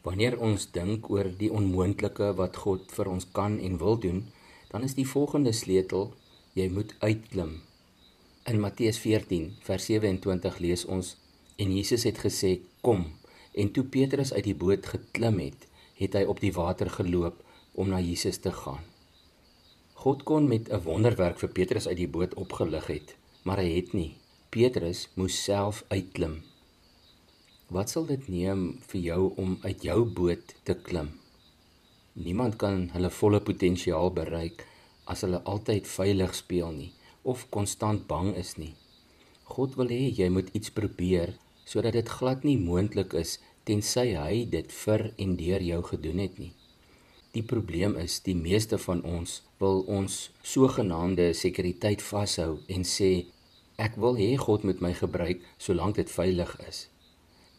Wanneer ons dink oor die onmoontlike wat God vir ons kan en wil doen, dan is die volgende sleutel: jy moet uitklim. In Matteus 14 vers 27 lees ons: en Jesus het gesê, kom, en toe Petrus uit die boot geklim het hy op die water geloop om na Jesus te gaan. God kon met 'n wonderwerk vir Petrus uit die boot opgelig het, maar hy het nie. Petrus moes self uitklim. Wat sal dit neem vir jou om uit jou boot te klim? Niemand kan hulle volle potensiaal bereik as hulle altyd veilig speel nie, of konstant bang is nie. God wil hê jy moet iets probeer, sodat dit glad nie moontlik is, tensy hy dit vir en deur jou gedoen het nie. Die probleem is, die meeste van ons wil ons sogenaamde sekuriteit vashou en sê, ek wil hê God moet my gebruik, solank dit veilig is.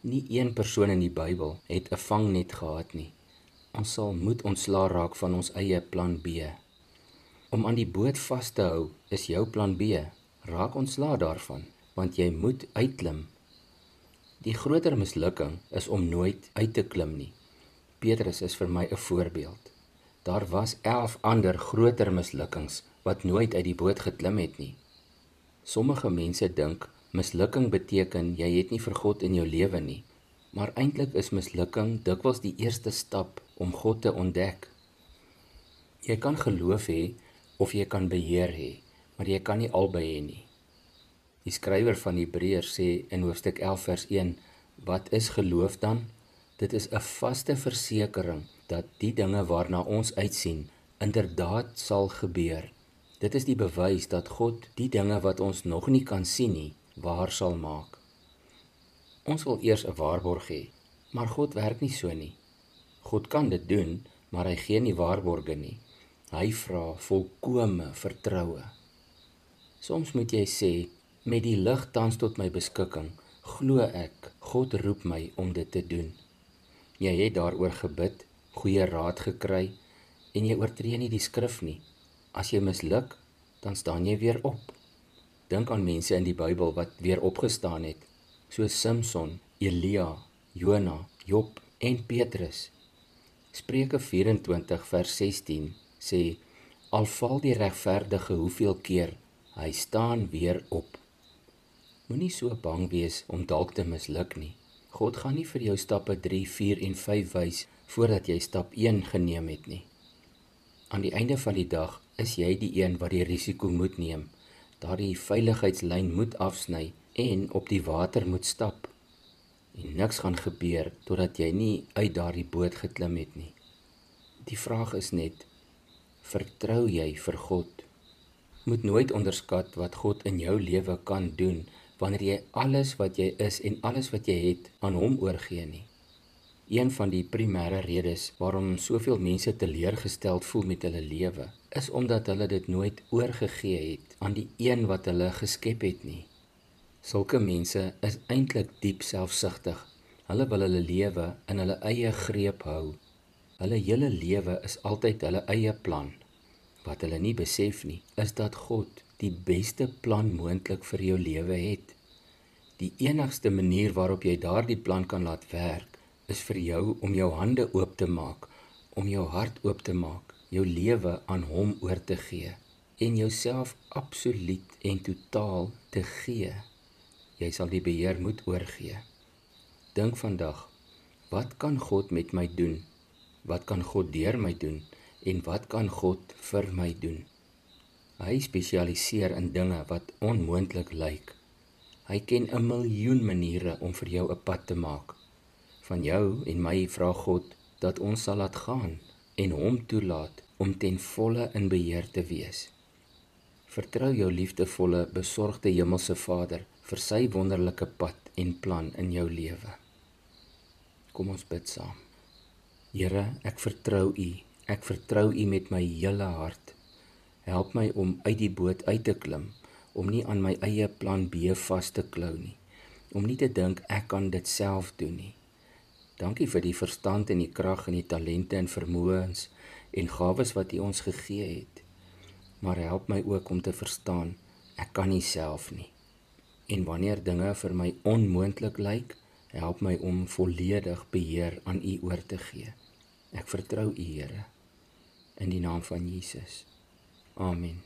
Nie een persoon in die Bybel het 'n vangnet gehad nie. Ons sal moet ontslaa raak van ons eie plan B. Om aan die boot vas te hou is jou plan B. Raak ontslaa daarvan, want jy moet uitklim. Die groter mislukking is om nooit uit te klim nie. Petrus is vir my 'n voorbeeld. Daar was 11 ander groter mislukkings wat nooit uit die boot geklim het nie. Sommige mense dink mislukking beteken jy het nie vir God in jou lewe nie, maar eintlik is mislukking dikwels die eerste stap om God te ontdek. Jy kan geloof hê of jy kan beheer hê, maar jy kan nie albei hê nie. Die skrywer van Hebreërs sê in hoofstuk 11 vers 1, wat is geloof dan? Dit is 'n vaste versekering dat die dinge waarna ons uitsien inderdaad sal gebeur. Dit is die bewys dat God die dinge wat ons nog nie kan sien nie, waar sal maak. Ons wil eers 'n waarborg hê, maar God werk nie so nie. God kan dit doen, maar hy gee nie waarborge nie. Hy vra volkome vertroue. Soms moet jy sê, met die lig tans tot my beskikking, glo ek, God roep my om dit te doen. Jy het daaroor gebid, goeie raad gekry, en jy oortree nie die skrif nie. As jy misluk, dan staan jy weer op. Dink aan mense in die Bybel wat weer opgestaan het, soos Samson, Elia, Jona, Job en Petrus. Spreuke 24 vers 16 sê, al val die regverdige hoeveel keer, hy staan weer op. Moenie so bang wees om dalk te misluk nie. God gaan nie vir jou stappe 3, 4 en 5 wys voordat jy stap 1 geneem het nie. Aan die einde van die dag is jy die een wat die risiko moet neem, daardie veiligheidslyn moet afsny en op die water moet stap. En niks gaan gebeur totdat jy nie uit daardie boot geklim het nie. Die vraag is net, vertrou jy vir God? Moet nooit onderskat wat God in jou lewe kan doen, wanneer jy alles wat jy is en alles wat jy het aan hom oorgee nie. Een van die primêre redes waarom soveel mense teleurgesteld voel met hulle lewe, is omdat hulle dit nooit oorgegee het aan die een wat hulle geskep het nie. Sulke mense is eintlik diep selfsugtig. Hulle wil hulle lewe in hulle eie greep hou. Hulle hele lewe is altyd hulle eie plan. Wat hulle nie besef nie, is dat God die beste plan moontlik vir jou lewe het. Die enigste manier waarop jy daardie plan kan laat werk, is vir jou om jou hande oop te maak, om jou hart oop te maak, jou lewe aan hom oor te gee, en jouself absoluut en totaal te gee. Jy sal die beheer moet oorgee. Dink vandag, wat kan God met my doen? Wat kan God deur my doen? En wat kan God vir my doen? Hy spesialiseer in dinge wat onmoontlik lyk. Hy ken 'n miljoen maniere om vir jou 'n pad te maak. Van jou en my vra God dat ons sal laat gaan en hom toelaat om ten volle in beheer te wees. Vertrou jou liefdevolle, besorgde hemelse Vader vir sy wonderlike pad en plan in jou lewe. Kom ons bid saam. Here, ek vertrou U. Ek vertrou U met my hele hart. Help my om uit die boot uit te klim, om nie aan my eie plan B vas te klou nie, om nie te dink ek kan dit self doen nie. Dankie vir die verstand en die krag en die talente en vermoëns en gawes wat U ons gegee het. Maar help my ook om te verstaan, ek kan nie self nie. En wanneer dinge vir my onmoontlik lyk, Help my om volledig beheer aan U oor te gee. Ek vertrou U, Here, in die naam van Jesus. Amen.